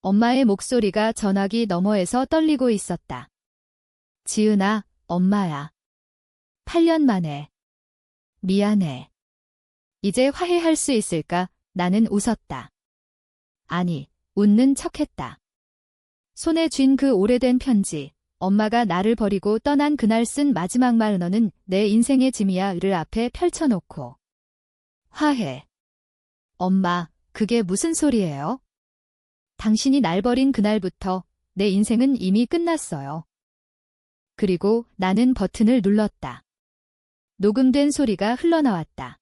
엄마의 목소리가 전화기 너머에서 떨리고 있었다. 지은아, 엄마야. 8년 만에. 미안해. 이제 화해할 수 있을까? 나는 웃었다. 아니, 웃는 척했다. 손에 쥔 그 오래된 편지, 엄마가 나를 버리고 떠난 그날 쓴 마지막 말 너는 내 인생의 짐이야를 앞에 펼쳐놓고. 화해. 엄마, 그게 무슨 소리예요? 당신이 날 버린 그날부터 내 인생은 이미 끝났어요. 그리고 나는 버튼을 눌렀다. 녹음된 소리가 흘러나왔다.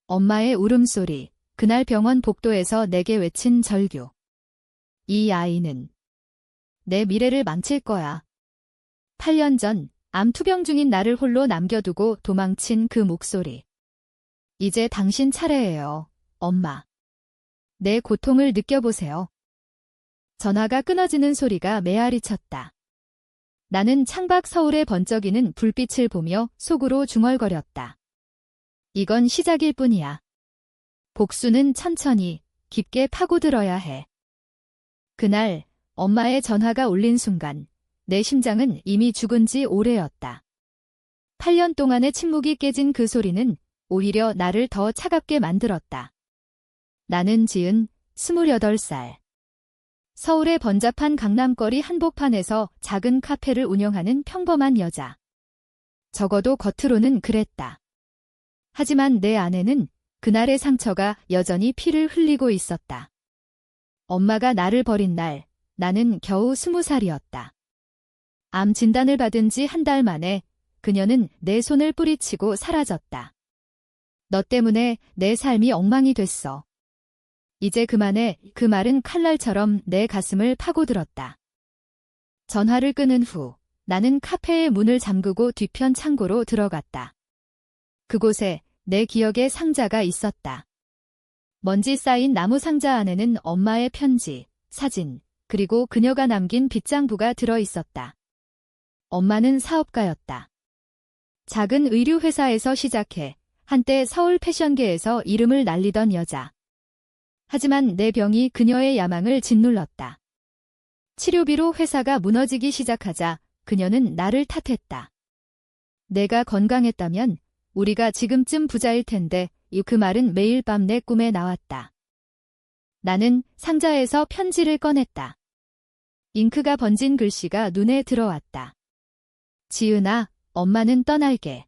엄마의 울음소리, 그날 병원 복도에서 내게 외친 절규. 이 아이는 내 미래를 망칠 거야. 8년 전 암 투병 중인 나를 홀로 남겨두고 도망친 그 목소리. 이제 당신 차례예요, 엄마. 내 고통을 느껴보세요. 전화가 끊어지는 소리가 메아리 쳤다. 나는 창밖 서울에 번쩍이는 불빛을 보며 속으로 중얼거렸다. 이건 시작일 뿐이야. 복수는 천천히, 깊게 파고들어야 해. 그날 엄마의 전화가 울린 순간 내 심장은 이미 죽은 지 오래였다. 8년 동안의 침묵이 깨진 그 소리는 오히려 나를 더 차갑게 만들었다. 나는 지은 28살. 서울의 번잡한 강남거리 한복판에서 작은 카페를 운영하는 평범한 여자. 적어도 겉으로는 그랬다. 하지만 내 안에는 그날의 상처가 여전히 피를 흘리고 있었다. 엄마가 나를 버린 날, 나는 겨우 20살이었다. 암 진단을 받은 지 한 달 만에 그녀는 내 손을 뿌리치고 사라졌다. 너 때문에 내 삶이 엉망이 됐어. 이제 그만해. 그 말은 칼날처럼 내 가슴을 파고들었다. 전화를 끊은 후 나는 카페의 문을 잠그고 뒤편 창고로 들어갔다. 그곳에 내 기억의 상자가 있었다. 먼지 쌓인 나무 상자 안에는 엄마의 편지, 사진, 그리고 그녀가 남긴 빗장부가 들어 있었다. 엄마는 사업가였다. 작은 의류 회사에서 시작해 한때 서울 패션계에서 이름을 날리던 여자. 하지만 내 병이 그녀의 야망을 짓눌렀다. 치료비로 회사가 무너지기 시작하자 그녀는 나를 탓했다. 내가 건강했다면 우리가 지금쯤 부자일 텐데 그 말은 매일 밤 내 꿈에 나왔다. 나는 상자에서 편지를 꺼냈다. 잉크가 번진 글씨가 눈에 들어왔다. 지은아, 엄마는 떠날게.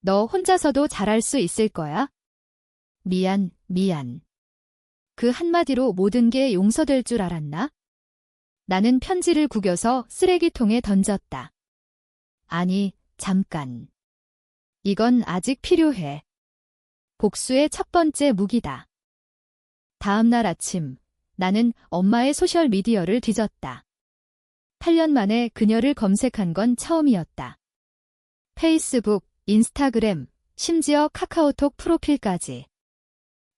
너 혼자서도 잘할 수 있을 거야? 미안. 그 한마디로 모든 게 용서될 줄 알았나? 나는 편지를 구겨서 쓰레기통에 던졌다. 아니, 잠깐. 이건 아직 필요해. 복수의 첫 번째 무기다. 다음 날 아침, 나는 엄마의 소셜미디어를 뒤졌다. 8년 만에 그녀를 검색한 건 처음이었다. 페이스북, 인스타그램, 심지어 카카오톡 프로필까지.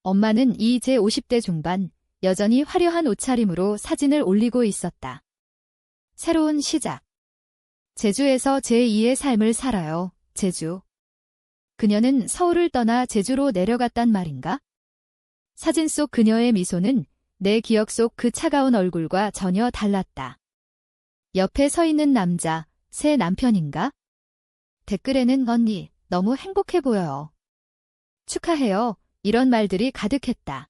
엄마는 이제 50대 중반, 여전히 화려한 옷차림으로 사진을 올리고 있었다. 새로운 시작. 제주에서 제2의 삶을 살아요, 제주. 그녀는 서울을 떠나 제주로 내려갔단 말인가? 사진 속 그녀의 미소는 내 기억 속 그 차가운 얼굴과 전혀 달랐다. 옆에 서 있는 남자, 새 남편인가? 댓글에는 언니, 너무 행복해 보여요. 축하해요. 이런 말들이 가득했다.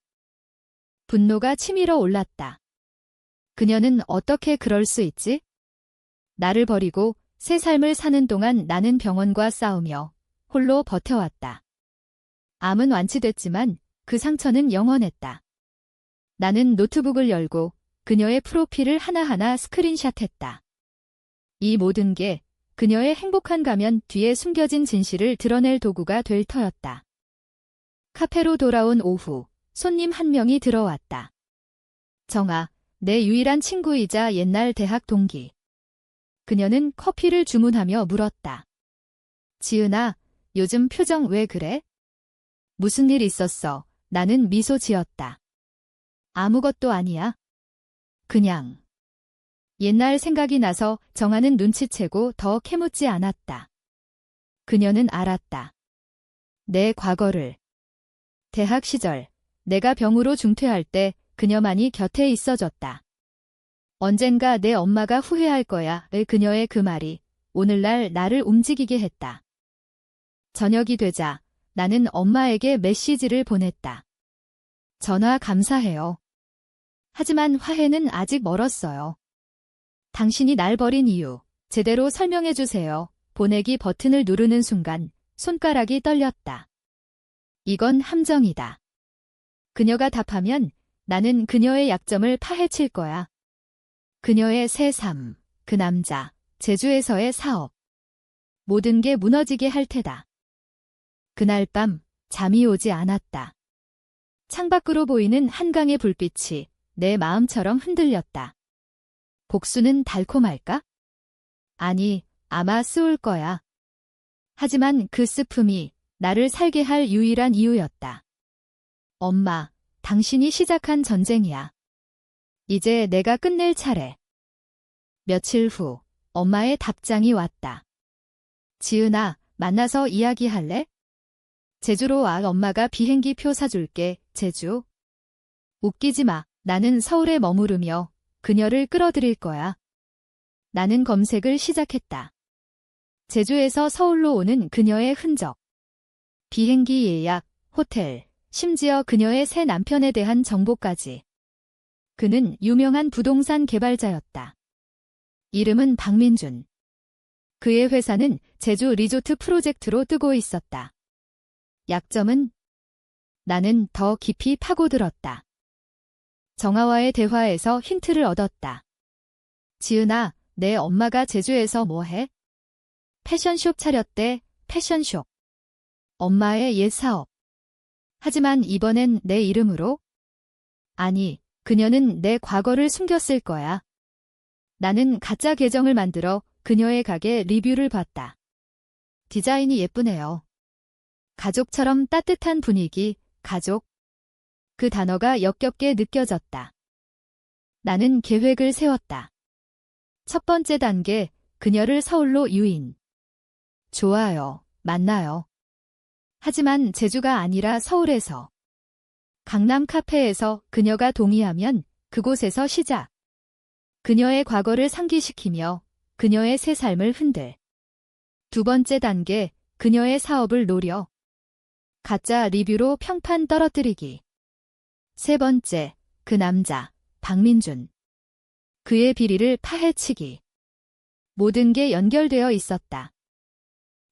분노가 치밀어 올랐다. 그녀는 어떻게 그럴 수 있지? 나를 버리고 새 삶을 사는 동안 나는 병원과 싸우며 홀로 버텨왔다. 암은 완치됐지만 그 상처는 영원했다. 나는 노트북을 열고 그녀의 프로필을 하나하나 스크린샷했다. 이 모든 게 그녀의 행복한 가면 뒤에 숨겨진 진실을 드러낼 도구가 될 터였다. 카페로 돌아온 오후, 손님 한 명이 들어왔다. 정아, 내 유일한 친구이자 옛날 대학 동기. 그녀는 커피를 주문하며 물었다. 지은아, 요즘 표정 왜 그래? 무슨 일 있었어? 나는 미소 지었다. 아무것도 아니야. 그냥. 옛날 생각이 나서 정아는 눈치채고 더 캐묻지 않았다. 그녀는 알았다. 내 과거를. 대학 시절, 내가 병으로 중퇴할 때 그녀만이 곁에 있어줬다. 언젠가 내 엄마가 후회할 거야의 그녀의 그 말이 오늘날 나를 움직이게 했다. 저녁이 되자 나는 엄마에게 메시지를 보냈다. 전화 감사해요. 하지만 화해는 아직 멀었어요. 당신이 날 버린 이유 제대로 설명해 주세요. 보내기 버튼을 누르는 순간 손가락이 떨렸다. 이건 함정이다. 그녀가 답하면 나는 그녀의 약점을 파헤칠 거야. 그녀의 새 삶, 그 남자, 제주에서의 사업. 모든 게 무너지게 할 테다. 그날 밤 잠이 오지 않았다. 창밖으로 보이는 한강의 불빛이 내 마음처럼 흔들렸다. 복수는 달콤할까? 아니, 아마 쓰울 거야. 하지만 그 스품이 나를 살게 할 유일한 이유였다. 엄마, 당신이 시작한 전쟁이야. 이제 내가 끝낼 차례. 며칠 후 엄마의 답장이 왔다. 지은아, 만나서 이야기할래? 제주로 와. 엄마가 비행기 표 사줄게. 제주. 웃기지 마. 나는 서울에 머무르며 그녀를 끌어들일 거야. 나는 검색을 시작했다. 제주에서 서울로 오는 그녀의 흔적. 비행기 예약, 호텔, 심지어 그녀의 새 남편에 대한 정보까지. 그는 유명한 부동산 개발자였다. 이름은 박민준. 그의 회사는 제주 리조트 프로젝트로 뜨고 있었다. 약점은? 나는 더 깊이 파고들었다. 정아와의 대화에서 힌트를 얻었다. 지은아, 내 엄마가 제주에서 뭐 해? 패션숍 차렸대. 패션숍. 엄마의 옛 사업. 하지만 이번엔 내 이름으로? 아니, 그녀는 내 과거를 숨겼을 거야. 나는 가짜 계정을 만들어 그녀의 가게 리뷰를 봤다. 디자인이 예쁘네요. 가족처럼 따뜻한 분위기, 가족. 그 단어가 역겹게 느껴졌다. 나는 계획을 세웠다. 첫 번째 단계, 그녀를 서울로 유인. 좋아요, 만나요. 하지만 제주가 아니라 서울에서. 강남 카페에서 그녀가 동의하면 그곳에서 시작. 그녀의 과거를 상기시키며 그녀의 새 삶을 흔들. 두 번째 단계, 그녀의 사업을 노려. 가짜 리뷰로 평판 떨어뜨리기. 세 번째, 그 남자, 박민준. 그의 비리를 파헤치기. 모든 게 연결되어 있었다.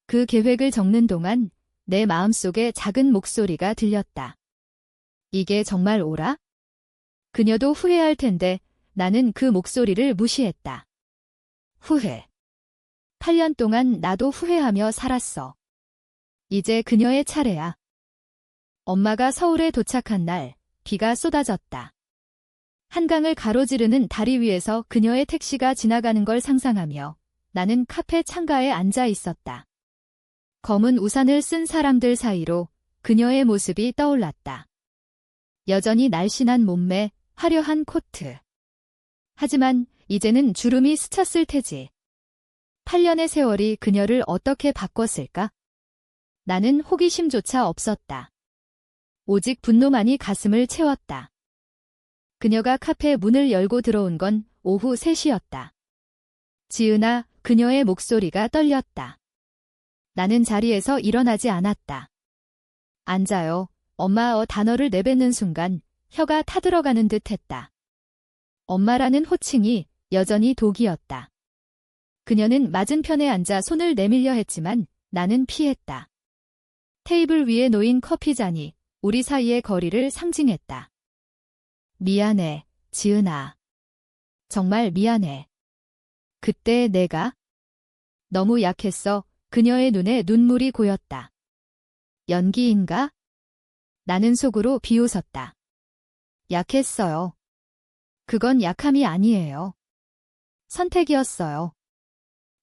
그 계획을 적는 동안 내 마음속에 작은 목소리가 들렸다. 이게 정말 옳아? 그녀도 후회할 텐데 나는 그 목소리를 무시했다. 후회. 8년 동안 나도 후회하며 살았어. 이제 그녀의 차례야. 엄마가 서울에 도착한 날, 비가 쏟아졌다. 한강을 가로지르는 다리 위에서 그녀의 택시가 지나가는 걸 상상하며 나는 카페 창가에 앉아 있었다. 검은 우산을 쓴 사람들 사이로 그녀의 모습이 떠올랐다. 여전히 날씬한 몸매, 화려한 코트. 하지만 이제는 주름이 스쳤을 테지. 8년의 세월이 그녀를 어떻게 바꿨을까? 나는 호기심조차 없었다. 오직 분노만이 가슴을 채웠다. 그녀가 카페 문을 열고 들어온 건 오후 3시였다. 지은아, 그녀의 목소리가 떨렸다. 나는 자리에서 일어나지 않았다. 앉아요. 엄마 단어를 내뱉는 순간 혀가 타들어가는 듯 했다. 엄마라는 호칭이 여전히 독이었다. 그녀는 맞은편에 앉아 손을 내밀려 했지만 나는 피했다. 테이블 위에 놓인 커피잔이 우리 사이의 거리를 상징했다. 미안해, 지은아. 정말 미안해. 그때 내가 너무 약했어. 그녀의 눈에 눈물이 고였다. 연기인가? 나는 속으로 비웃었다. 약했어요. 그건 약함이 아니에요. 선택이었어요.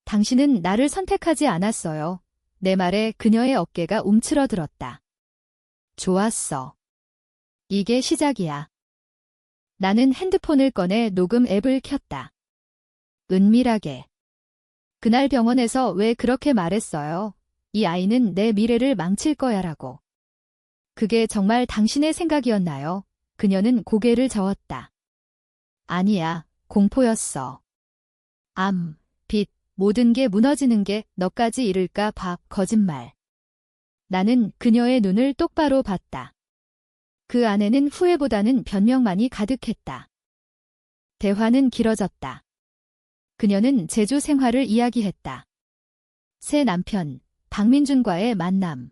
당신은 나를 선택하지 않았어요. 내 말에 그녀의 어깨가 움츠러들었다. 좋았어. 이게 시작이야. 나는 핸드폰을 꺼내 녹음 앱을 켰다. 은밀하게. 그날 병원에서 왜 그렇게 말했어요? 이 아이는 내 미래를 망칠 거야라고. 그게 정말 당신의 생각이었나요? 그녀는 고개를 저었다. 아니야, 공포였어. 빚, 모든 게 무너지는 게 너까지 이를까 봐, 거짓말. 나는 그녀의 눈을 똑바로 봤다. 그 안에는 후회보다는 변명만이 가득했다. 대화는 길어졌다. 그녀는 제주 생활을 이야기했다. 새 남편, 박민준과의 만남.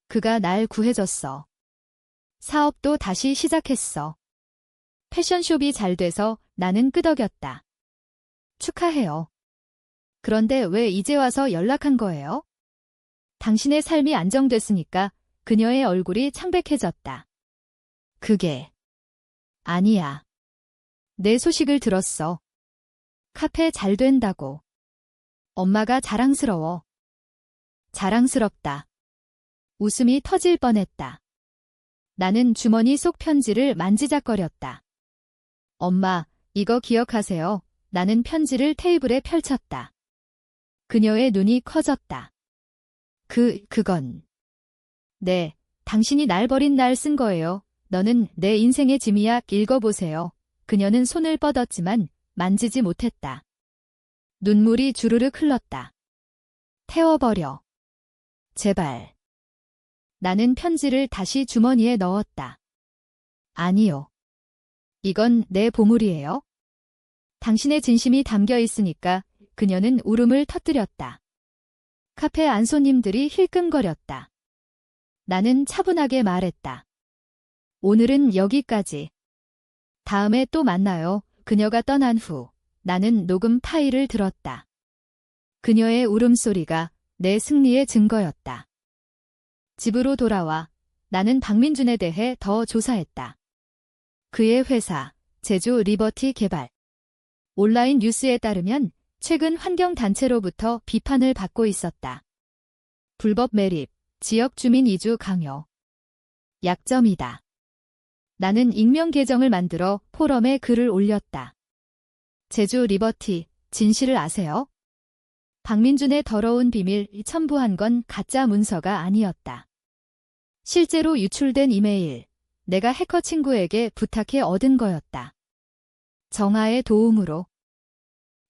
그가 날 구해줬어. 사업도 다시 시작했어. 패션숍이 잘 돼서 나는 끄덕였다. 축하해요. 그런데 왜 이제 와서 연락한 거예요? 당신의 삶이 안정됐으니까. 그녀의 얼굴이 창백해졌다. 그게 아니야. 내 소식을 들었어. 카페 잘 된다고. 엄마가 자랑스러워. 자랑스럽다. 웃음이 터질 뻔했다. 나는 주머니 속 편지를 만지작거렸다. 엄마, 이거 기억하세요. 나는 편지를 테이블에 펼쳤다. 그녀의 눈이 커졌다. 그건. 네, 당신이 날 버린 날 쓴 거예요. 너는 내 인생의 짐이야. 읽어보세요. 그녀는 손을 뻗었지만 만지지 못했다. 눈물이 주르륵 흘렀다. 태워버려. 제발. 나는 편지를 다시 주머니에 넣었다. 아니요. 이건 내 보물이에요. 당신의 진심이 담겨 있으니까. 그녀는 울음을 터뜨렸다. 카페 안 손님들이 힐끔거렸다. 나는 차분하게 말했다. 오늘은 여기까지. 다음에 또 만나요. 그녀가 떠난 후 나는 녹음 파일을 들었다. 그녀의 울음소리가 내 승리의 증거였다. 집으로 돌아와 나는 박민준에 대해 더 조사했다. 그의 회사, 제주 리버티 개발. 온라인 뉴스에 따르면 최근 환경단체로부터 비판을 받고 있었다. 불법 매립, 지역 주민 이주 강요. 약점이다. 나는 익명 계정을 만들어 포럼에 글을 올렸다. 제주 리버티, 진실을 아세요? 박민준의 더러운 비밀 첨부한 건 가짜 문서가 아니었다. 실제로 유출된 이메일, 내가 해커 친구에게 부탁해 얻은 거였다. 정아의 도움으로.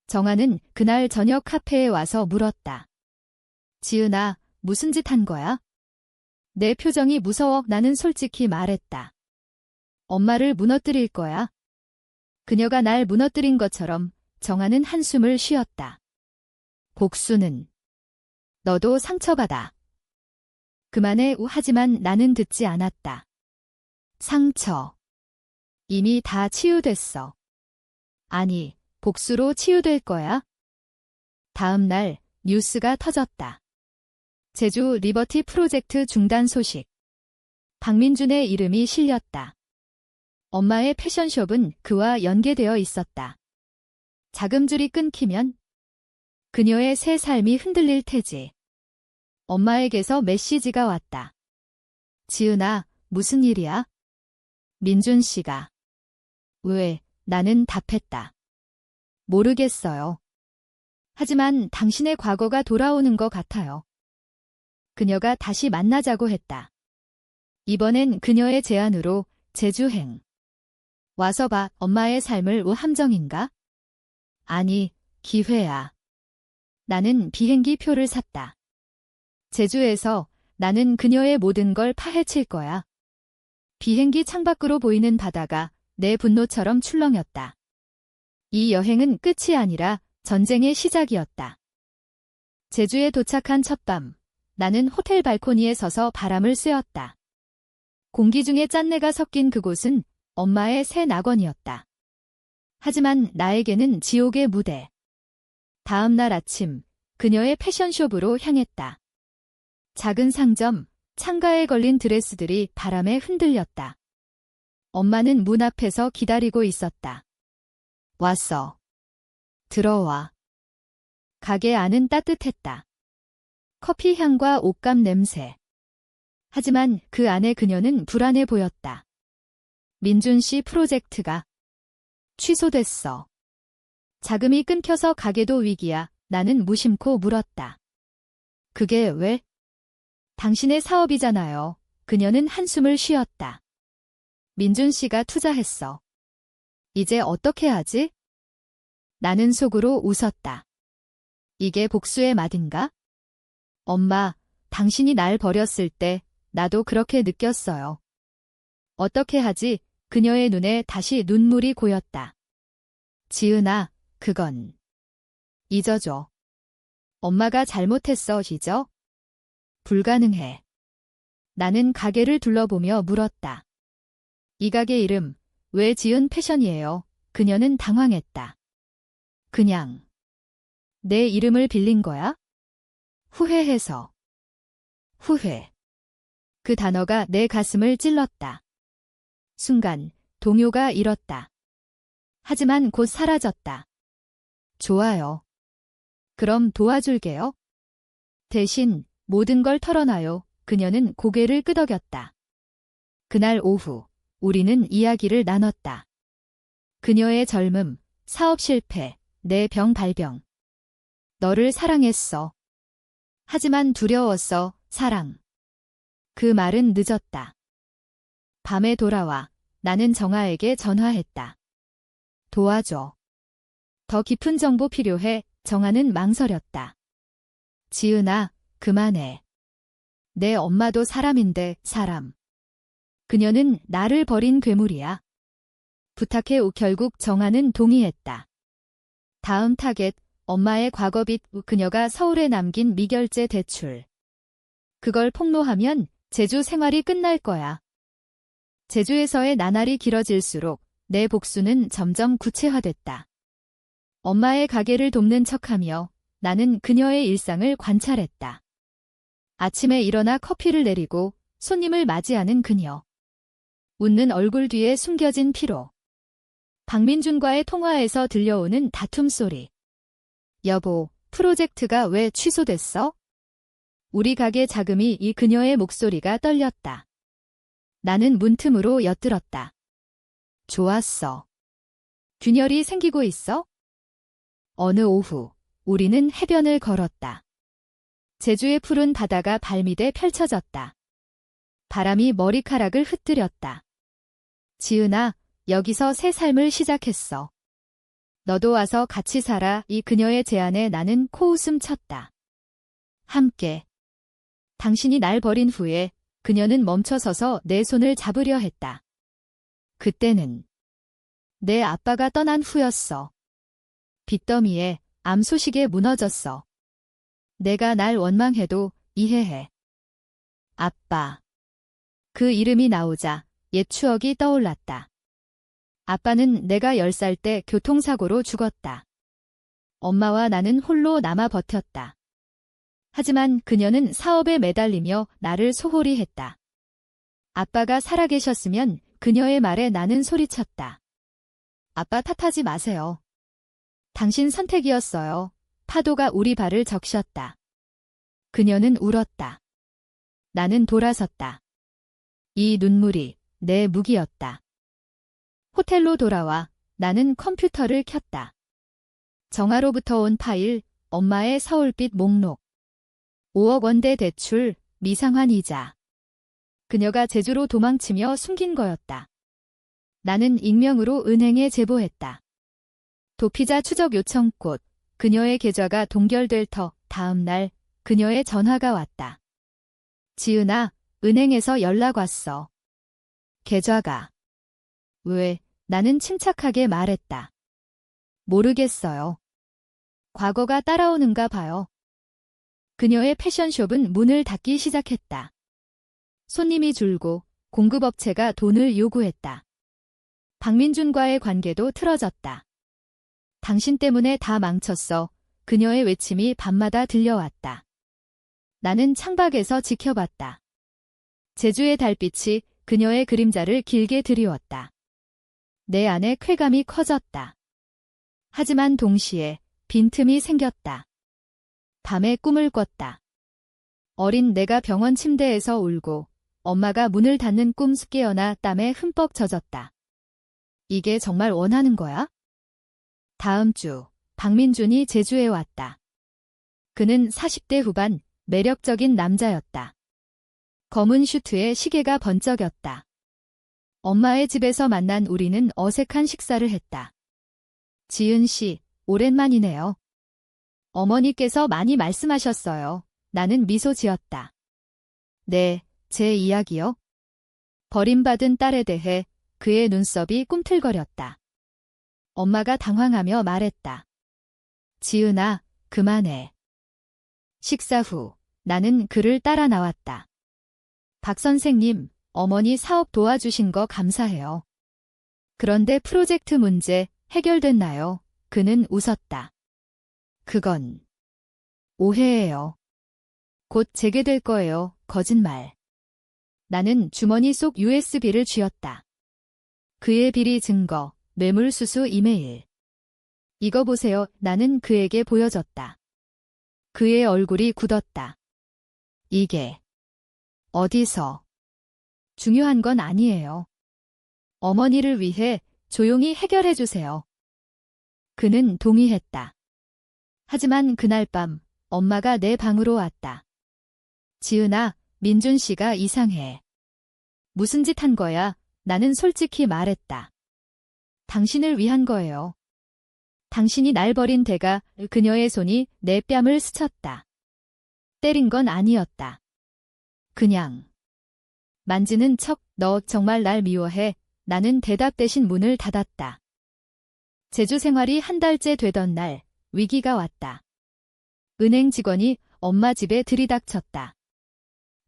정아는 그날 저녁 카페에 와서 물었다. 지은아, 무슨 짓 한 거야? 내 표정이 무서워. 나는 솔직히 말했다. 엄마를 무너뜨릴 거야. 그녀가 날 무너뜨린 것처럼 정아는 한숨을 쉬었다. 복수는 너도 상처받아. 그만해. 하지만 나는 듣지 않았다. 상처. 이미 다 치유됐어. 아니, 복수로 치유될 거야? 다음 날 뉴스가 터졌다. 제주 리버티 프로젝트 중단 소식. 박민준의 이름이 실렸다. 엄마의 패션숍은 그와 연계되어 있었다. 자금줄이 끊기면 그녀의 새 삶이 흔들릴 테지. 엄마에게서 메시지가 왔다. 지은아, 무슨 일이야? 민준 씨가. 왜? 나는 답했다. 모르겠어요. 하지만 당신의 과거가 돌아오는 것 같아요. 그녀가 다시 만나자고 했다. 이번엔 그녀의 제안으로 제주행. 와서 봐. 엄마의 삶을 함정인가? 아니, 기회야. 나는 비행기 표를 샀다. 제주에서 나는 그녀의 모든 걸 파헤칠 거야. 비행기 창밖으로 보이는 바다가 내 분노처럼 출렁였다. 이 여행은 끝이 아니라 전쟁의 시작이었다. 제주에 도착한 첫밤, 나는 호텔 발코니에 서서 바람을 쐬었다. 공기 중에 짠내가 섞인 그곳은 엄마의 새 낙원이었다. 하지만 나에게는 지옥의 무대. 다음 날 아침, 그녀의 패션숍으로 향했다. 작은 상점, 창가에 걸린 드레스들이 바람에 흔들렸다. 엄마는 문 앞에서 기다리고 있었다. 왔어. 들어와. 가게 안은 따뜻했다. 커피 향과 옷감 냄새. 하지만 그 안에 그녀는 불안해 보였다. 민준 씨 프로젝트가 취소됐어. 자금이 끊겨서 가게도 위기야. 나는 무심코 물었다. 그게 왜? 당신의 사업이잖아요. 그녀는 한숨을 쉬었다. 민준 씨가 투자했어. 이제 어떻게 하지? 나는 속으로 웃었다. 이게 복수의 맛인가? 엄마, 당신이 날 버렸을 때 나도 그렇게 느꼈어요. 어떻게 하지? 그녀의 눈에 다시 눈물이 고였다. 지은아, 그건 잊어줘. 엄마가 잘못했어, 잊어? 불가능해. 나는 가게를 둘러보며 물었다. 이 가게 이름, 왜 지은 패션이에요? 그녀는 당황했다. 그냥 내 이름을 빌린 거야? 후회해서. 후회. 그 단어가 내 가슴을 찔렀다. 순간 동요가 일었다. 하지만 곧 사라졌다. 좋아요. 그럼 도와줄게요. 대신 모든 걸 털어놔요. 그녀는 고개를 끄덕였다. 그날 오후 우리는 이야기를 나눴다. 그녀의 젊음, 사업 실패, 내 병 발병. 너를 사랑했어. 하지만 두려웠어, 사랑. 그 말은 늦었다. 밤에 돌아와 나는 정아에게 전화했다. 도와줘. 더 깊은 정보 필요해. 정아는 망설였다. 지은아, 그만해. 내 엄마도 사람인데, 사람. 그녀는 나를 버린 괴물이야. 부탁해. 결국 정아는 동의했다. 다음 타겟, 엄마의 과거빚. 그녀가 서울에 남긴 미결제 대출. 그걸 폭로하면 제주 생활이 끝날 거야. 제주에서의 나날이 길어질수록 내 복수는 점점 구체화됐다. 엄마의 가게를 돕는 척하며 나는 그녀의 일상을 관찰했다. 아침에 일어나 커피를 내리고 손님을 맞이하는 그녀. 웃는 얼굴 뒤에 숨겨진 피로. 박민준과의 통화에서 들려오는 다툼 소리. 여보, 프로젝트가 왜 취소됐어? 우리 가게 자금이 이 그녀의 목소리가 떨렸다. 나는 문틈으로 엿들었다. 좋았어. 균열이 생기고 있어? 어느 오후, 우리는 해변을 걸었다. 제주의 푸른 바다가 발밑에 펼쳐졌다. 바람이 머리카락을 흩뜨렸다. 지은아, 여기서 새 삶을 시작했어. 너도 와서 같이 살아. 이 그녀의 제안에 나는 코웃음 쳤다. 함께. 당신이 날 버린 후에 그녀는 멈춰서서 내 손을 잡으려 했다. 그때는 내 아빠가 떠난 후였어. 빚더미에 암소식에 무너졌어. 내가 날 원망해도 이해해. 아빠. 그 이름이 나오자 옛 추억이 떠올랐다. 아빠는 내가 10살 때 교통사고로 죽었다. 엄마와 나는 홀로 남아 버텼다. 하지만 그녀는 사업에 매달리며 나를 소홀히 했다. 아빠가 살아계셨으면 그녀의 말에 나는 소리쳤다. 아빠 탓하지 마세요. 당신 선택이었어요. 파도가 우리 발을 적셨다. 그녀는 울었다. 나는 돌아섰다. 이 눈물이 내 무기였다. 호텔로 돌아와 나는 컴퓨터를 켰다. 정아로부터 온 파일, 엄마의 서울빚 목록. 5억 원대 대출, 미상환 이자. 그녀가 제주로 도망치며 숨긴 거였다. 나는 익명으로 은행에 제보했다. 도피자 추적 요청 꽃. 그녀의 계좌가 동결될 터 다음 날 그녀의 전화가 왔다. 지은아, 은행에서 연락 왔어. 계좌가. 왜? 나는 침착하게 말했다. 모르겠어요. 과거가 따라오는가 봐요. 그녀의 패션숍은 문을 닫기 시작했다. 손님이 줄고 공급업체가 돈을 요구했다. 박민준과의 관계도 틀어졌다. 당신 때문에 다 망쳤어. 그녀의 외침이 밤마다 들려왔다. 나는 창밖에서 지켜봤다. 제주의 달빛이 그녀의 그림자를 길게 드리웠다. 내 안에 쾌감이 커졌다. 하지만 동시에 빈틈이 생겼다. 밤에 꿈을 꿨다. 어린 내가 병원 침대에서 울고 엄마가 문을 닫는 꿈 깨어나 땀에 흠뻑 젖었다. 이게 정말 원하는 거야? 다음 주 박민준이 제주에 왔다. 그는 40대 후반 매력적인 남자였다. 검은 슈트에 시계가 번쩍였다. 엄마의 집에서 만난 우리는 어색한 식사를 했다. 지은 씨, 오랜만이네요. 어머니께서 많이 말씀하셨어요. 나는 미소 지었다. 네, 제 이야기요? 버림받은 딸에 대해 그의 눈썹이 꿈틀거렸다. 엄마가 당황하며 말했다. 지은아, 그만해. 식사 후 나는 그를 따라 나왔다. 박 선생님, 어머니 사업 도와주신 거 감사해요. 그런데 프로젝트 문제 해결됐나요? 그는 웃었다. 그건 오해예요. 곧 재개될 거예요. 거짓말. 나는 주머니 속 USB를 쥐었다. 그의 비리 증거, 뇌물수수 이메일. 이거 보세요. 나는 그에게 보여줬다. 그의 얼굴이 굳었다. 이게 어디서? 중요한 건 아니에요. 어머니를 위해 조용히 해결해 주세요. 그는 동의했다. 하지만 그날 밤 엄마가 내 방으로 왔다. 지은아, 민준 씨가 이상해. 무슨 짓 한 거야? 나는 솔직히 말했다. 당신을 위한 거예요. 당신이 날 버린 대가 그녀의 손이 내 뺨을 스쳤다. 때린 건 아니었다. 그냥 만지는 척, 너 정말 날 미워해. 나는 대답 대신 문을 닫았다. 제주 생활이 한 달째 되던 날, 위기가 왔다. 은행 직원이 엄마 집에 들이닥쳤다.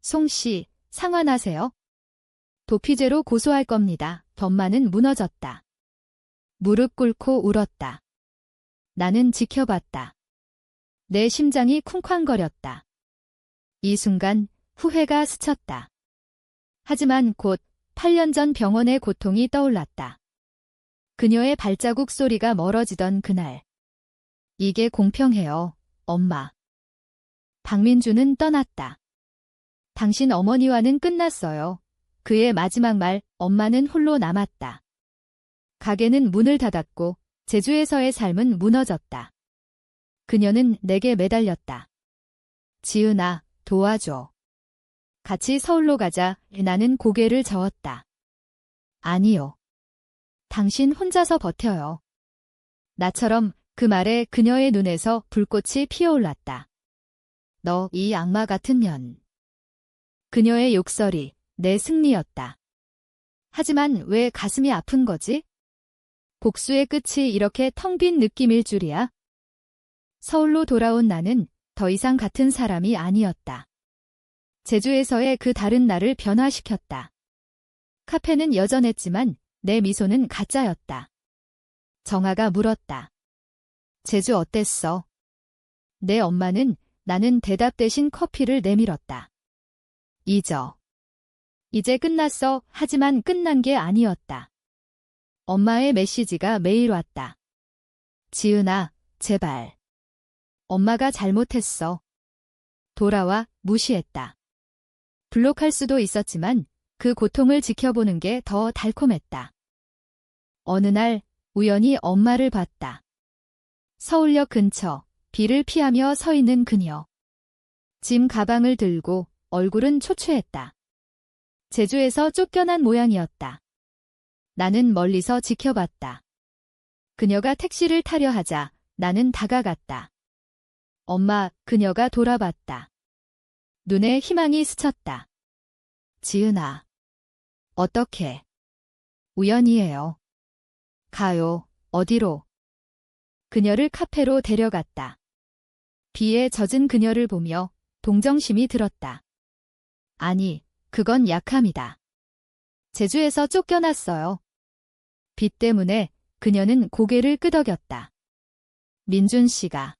송 씨, 상환하세요. 도피죄로 고소할 겁니다. 엄마는 무너졌다. 무릎 꿇고 울었다. 나는 지켜봤다. 내 심장이 쿵쾅거렸다. 이 순간 후회가 스쳤다. 하지만 곧 8년 전 병원의 고통이 떠올랐다. 그녀의 발자국 소리가 멀어지던 그날. 이게 공평해요, 엄마. 박민주는 떠났다. 당신 어머니와는 끝났어요. 그의 마지막 말, 엄마는 홀로 남았다. 가게는 문을 닫았고 제주에서의 삶은 무너졌다. 그녀는 내게 매달렸다. 지은아, 도와줘. 같이 서울로 가자. 나는 고개를 저었다. 아니요. 당신 혼자서 버텨요. 나처럼 그 말에 그녀의 눈에서 불꽃이 피어올랐다. 너 이 악마 같은 년. 그녀의 욕설이 내 승리였다. 하지만 왜 가슴이 아픈 거지? 복수의 끝이 이렇게 텅 빈 느낌일 줄이야? 서울로 돌아온 나는 더 이상 같은 사람이 아니었다. 제주에서의 그 다른 나를 변화시켰다. 카페는 여전했지만 내 미소는 가짜였다. 정아가 물었다. 제주 어땠어? 내 엄마는 나는 대답 대신 커피를 내밀었다. 잊어. 이제 끝났어. 하지만 끝난 게 아니었다. 엄마의 메시지가 매일 왔다. 지은아, 제발. 엄마가 잘못했어. 돌아와. 무시했다. 블록할 수도 있었지만 그 고통을 지켜보는 게 더 달콤했다. 어느 날 우연히 엄마를 봤다. 서울역 근처 비를 피하며 서 있는 그녀. 짐 가방을 들고 얼굴은 초췌했다. 제주에서 쫓겨난 모양이었다. 나는 멀리서 지켜봤다. 그녀가 택시를 타려 하자 나는 다가갔다. 엄마, 그녀가 돌아봤다. 눈에 희망이 스쳤다. 지은아. 어떻게? 우연이에요. 가요. 어디로? 그녀를 카페로 데려갔다. 비에 젖은 그녀를 보며 동정심이 들었다. 아니, 그건 약함이다. 제주에서 쫓겨났어요. 빚 때문에 그녀는 고개를 끄덕였다. 민준 씨가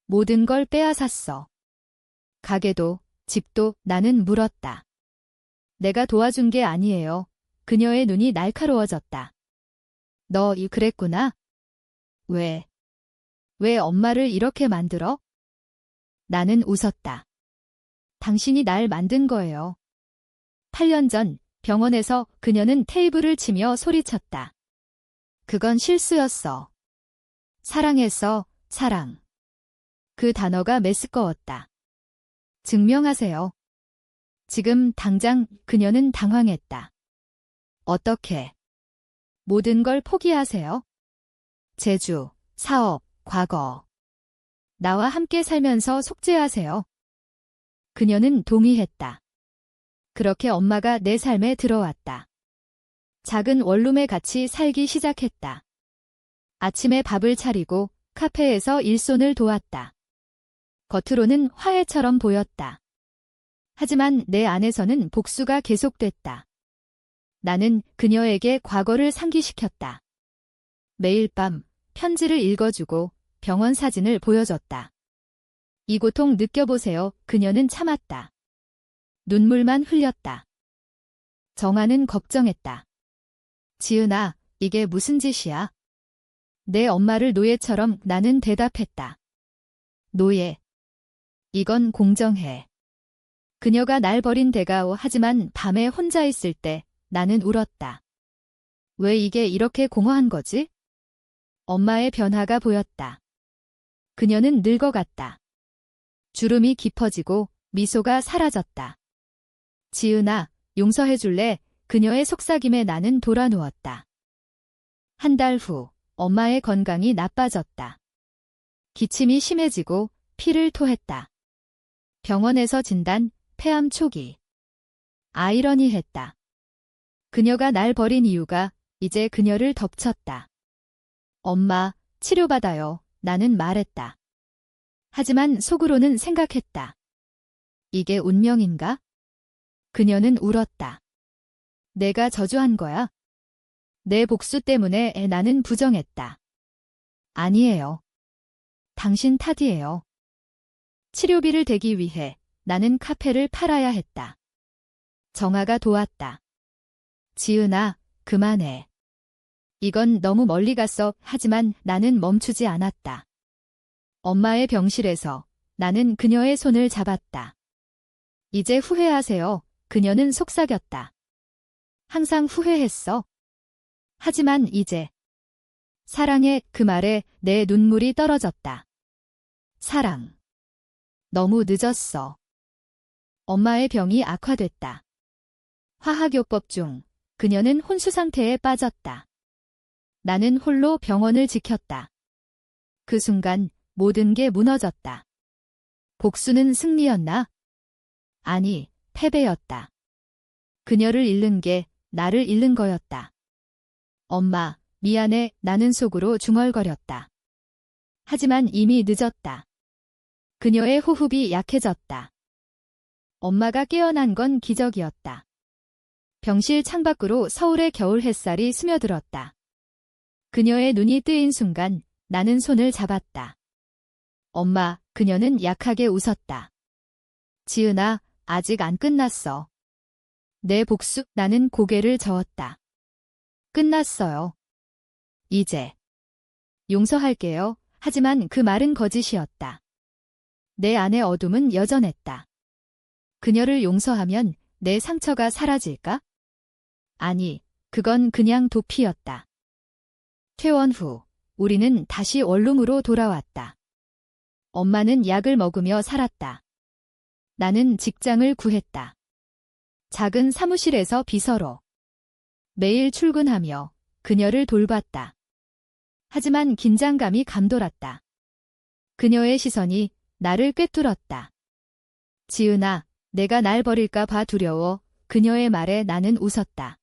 모든 걸 빼앗았어. 가게도, 집도. 나는 물었다. 내가 도와준 게 아니에요. 그녀의 눈이 날카로워졌다. 너 그랬구나? 왜? 왜 엄마를 이렇게 만들어? 나는 웃었다. 당신이 날 만든 거예요. 8년 전 병원에서 그녀는 테이블을 치며 소리쳤다. 그건 실수였어. 사랑했어, 사랑. 그 단어가 메스꺼웠다. 증명하세요. 지금 당장. 그녀는 당황했다. 어떻게? 모든 걸 포기하세요? 재주, 사업, 과거. 나와 함께 살면서 속죄하세요. 그녀는 동의했다. 그렇게 엄마가 내 삶에 들어왔다. 작은 원룸에 같이 살기 시작했다. 아침에 밥을 차리고 카페에서 일손을 도왔다. 겉으로는 화해처럼 보였다. 하지만 내 안에서는 복수가 계속됐다. 나는 그녀에게 과거를 상기시켰다. 매일 밤 편지를 읽어주고 병원 사진을 보여줬다. 이 고통 느껴보세요. 그녀는 참았다. 눈물만 흘렸다. 정아는 걱정했다. 지은아, 이게 무슨 짓이야? 내 엄마를 노예처럼 나는 대답했다. 노예. 이건 공정해. 그녀가 날 버린 대가오. 하지만 밤에 혼자 있을 때 나는 울었다. 왜 이게 이렇게 공허한 거지? 엄마의 변화가 보였다. 그녀는 늙어갔다. 주름이 깊어지고 미소가 사라졌다. 지은아, 용서해줄래? 그녀의 속삭임에 나는 돌아누웠다. 한 달 후, 엄마의 건강이 나빠졌다. 기침이 심해지고 피를 토했다. 병원에서 진단, 폐암 초기. 아이러니했다. 그녀가 날 버린 이유가 이제 그녀를 덮쳤다. 엄마, 치료받아요. 나는 말했다. 하지만 속으로는 생각했다. 이게 운명인가? 그녀는 울었다. 내가 저주한 거야? 내 복수 때문에 나는 부정했다. 아니에요. 당신 탓이에요. 치료비를 대기 위해 나는 카페를 팔아야 했다. 정아가 도왔다. 지은아, 그만해. 이건 너무 멀리 갔어. 하지만 나는 멈추지 않았다. 엄마의 병실에서 나는 그녀의 손을 잡았다. 이제 후회하세요. 그녀는 속삭였다. 항상 후회했어. 하지만 이제. 사랑해. 그 말에 내 눈물이 떨어졌다. 사랑. 너무 늦었어. 엄마의 병이 악화됐다. 화학요법 중 그녀는 혼수 상태에 빠졌다. 나는 홀로 병원을 지켰다. 그 순간 모든 게 무너졌다. 복수는 승리였나? 아니, 패배였다. 그녀를 잃는 게 나를 잃는 거였다. 엄마, 미안해. 나는 속으로 중얼거렸다. 하지만 이미 늦었다. 그녀의 호흡이 약해졌다. 엄마가 깨어난 건 기적이었다. 병실 창밖으로 서울의 겨울 햇살이 스며들었다. 그녀의 눈이 뜨인 순간 나는 손을 잡았다. 엄마, 그녀는 약하게 웃었다. 지은아, 아직 안 끝났어. 내 복수. 나는 고개를 저었다. 끝났어요. 이제. 용서할게요. 하지만 그 말은 거짓이었다. 내 안의 어둠은 여전했다. 그녀를 용서하면 내 상처가 사라질까? 아니, 그건 그냥 도피였다. 퇴원 후, 우리는 다시 원룸으로 돌아왔다. 엄마는 약을 먹으며 살았다. 나는 직장을 구했다. 작은 사무실에서 비서로. 매일 출근하며 그녀를 돌봤다. 하지만 긴장감이 감돌았다. 그녀의 시선이 나를 꿰뚫었다. 지은아, 내가 날 버릴까 봐 두려워. 그녀의 말에 나는 웃었다.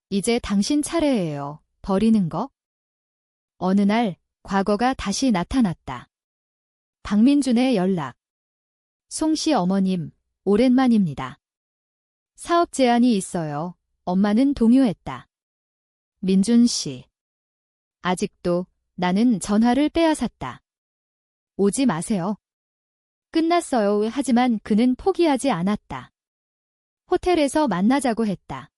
이제 당신 차례예요. 버리는 거? 어느 날 과거가 다시 나타났다. 박민준의 연락. 송씨 어머님, 오랜만입니다. 사업 제안이 있어요. 엄마는 동요했다. 민준 씨. 아직도 나는 전화를 빼앗았다. 오지 마세요. 끝났어요. 하지만 그는 포기하지 않았다. 호텔에서 만나자고 했다.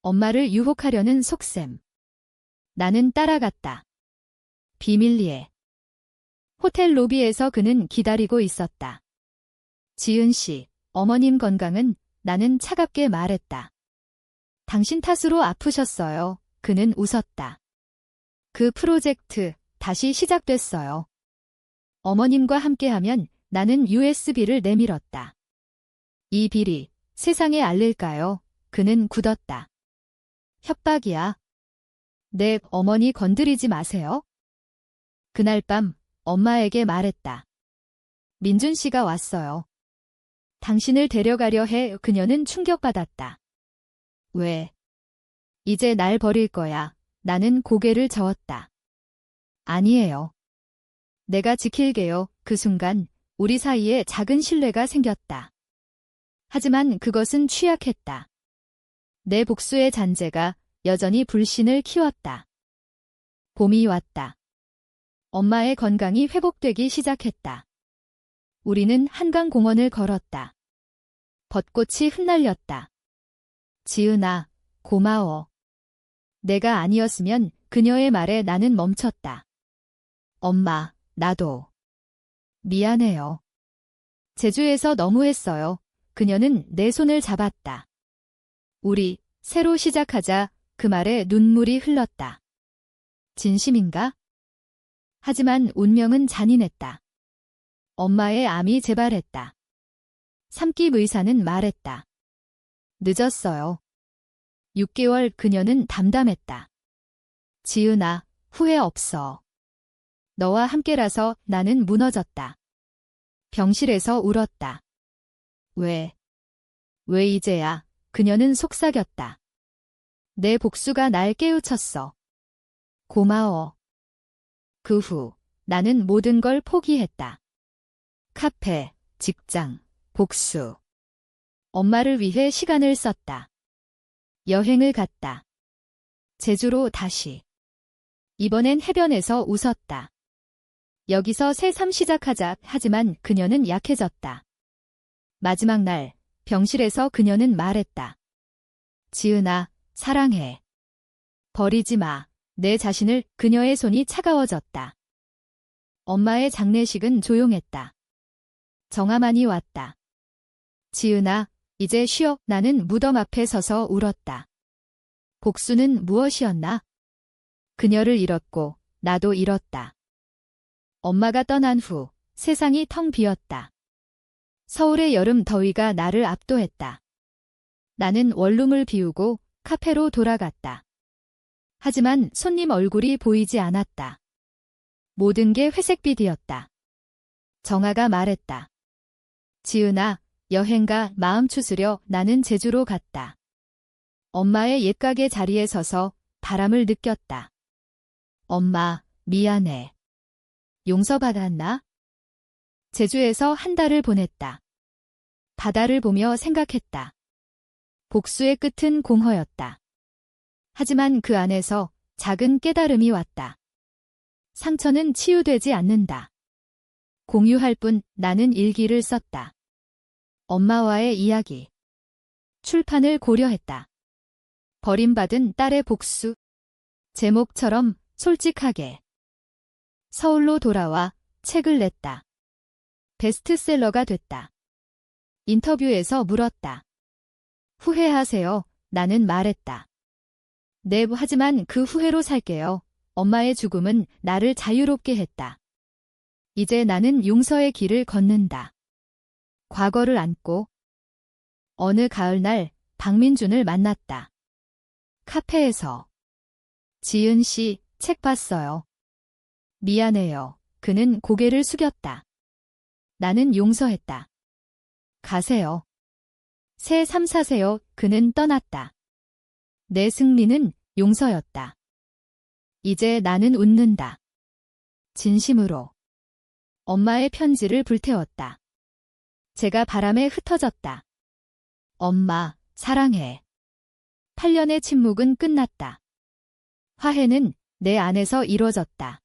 엄마를 유혹하려는 속셈. 나는 따라갔다. 비밀리에. 호텔 로비에서 그는 기다리고 있었다. 지은 씨, 어머님 건강은? 나는 차갑게 말했다. 당신 탓으로 아프셨어요. 그는 웃었다. 그 프로젝트 다시 시작됐어요. 어머님과 함께하면 나는 USB를 내밀었다. 이 비리 세상에 알릴까요? 그는 굳었다. 협박이야. 내 어머니 건드리지 마세요. 그날 밤 엄마에게 말했다. 민준 씨가 왔어요. 당신을 데려가려 해. 그녀는 충격받았다. 왜? 이제 날 버릴 거야. 나는 고개를 저었다. 아니에요. 내가 지킬게요. 그 순간 우리 사이에 작은 신뢰가 생겼다. 하지만 그것은 취약했다. 내 복수의 잔재가 여전히 불신을 키웠다. 봄이 왔다. 엄마의 건강이 회복되기 시작했다. 우리는 한강공원을 걸었다. 벚꽃이 흩날렸다. 지은아, 고마워. 내가 아니었으면 그녀의 말에 나는 멈췄다. 엄마, 나도. 미안해요. 제주에서 너무했어요. 그녀는 내 손을 잡았다. 우리 새로 시작하자. 그 말에 눈물이 흘렀다. 진심인가? 하지만 운명은 잔인했다. 엄마의 암이 재발했다. 삼킵 의사는 말했다. 늦었어요. 6개월. 그녀는 담담했다. 지은아, 후회 없어. 너와 함께라서 나는 무너졌다. 병실에서 울었다. 왜 이제야? 그녀는 속삭였다. 내 복수가 날 깨우쳤어. 고마워. 그 후 나는 모든 걸 포기했다. 카페, 직장, 복수. 엄마를 위해 시간을 썼다. 여행을 갔다. 제주로 다시. 이번엔 해변에서 웃었다. 여기서 새 삶 시작하자. 하지만 그녀는 약해졌다. 마지막 날, 병실에서 그녀는 말했다. 지은아, 사랑해. 버리지 마. 내 자신을. 그녀의 손이 차가워졌다. 엄마의 장례식은 조용했다. 정아만이 왔다. 지은아, 이제 쉬어. 나는 무덤 앞에 서서 울었다. 복수는 무엇이었나? 그녀를 잃었고 나도 잃었다. 엄마가 떠난 후 세상이 텅 비었다. 서울의 여름 더위가 나를 압도했다. 나는 원룸을 비우고 카페로 돌아갔다. 하지만 손님 얼굴이 보이지 않았다. 모든 게 회색빛이었다. 정아가 말했다. 지은아, 여행가. 마음 추스려. 나는 제주로 갔다. 엄마의 옛가게 자리에 서서 바람을 느꼈다. 엄마, 미안해. 용서받았나? 제주에서 한 달을 보냈다. 바다를 보며 생각했다. 복수의 끝은 공허였다. 하지만 그 안에서 작은 깨달음이 왔다. 상처는 치유되지 않는다. 공유할 뿐. 나는 일기를 썼다. 엄마와의 이야기. 출판을 고려했다. 버림받은 딸의 복수. 제목처럼 솔직하게. 서울로 돌아와 책을 냈다. 베스트셀러가 됐다. 인터뷰에서 물었다. 후회하세요? 나는 말했다. 네, 하지만 그 후회로 살게요. 엄마의 죽음은 나를 자유롭게 했다. 이제 나는 용서의 길을 걷는다. 과거를 안고. 어느 가을날 박민준을 만났다. 카페에서. 지은 씨, 책 봤어요. 미안해요. 그는 고개를 숙였다. 나는 용서했다. 가세요. 새 삶 사세요. 그는 떠났다. 내 승리는 용서였다. 이제 나는 웃는다. 진심으로. 엄마의 편지를 불태웠다. 제가 바람에 흩어졌다. 엄마, 사랑해. 8년의 침묵은 끝났다. 화해는 내 안에서 이루어졌다.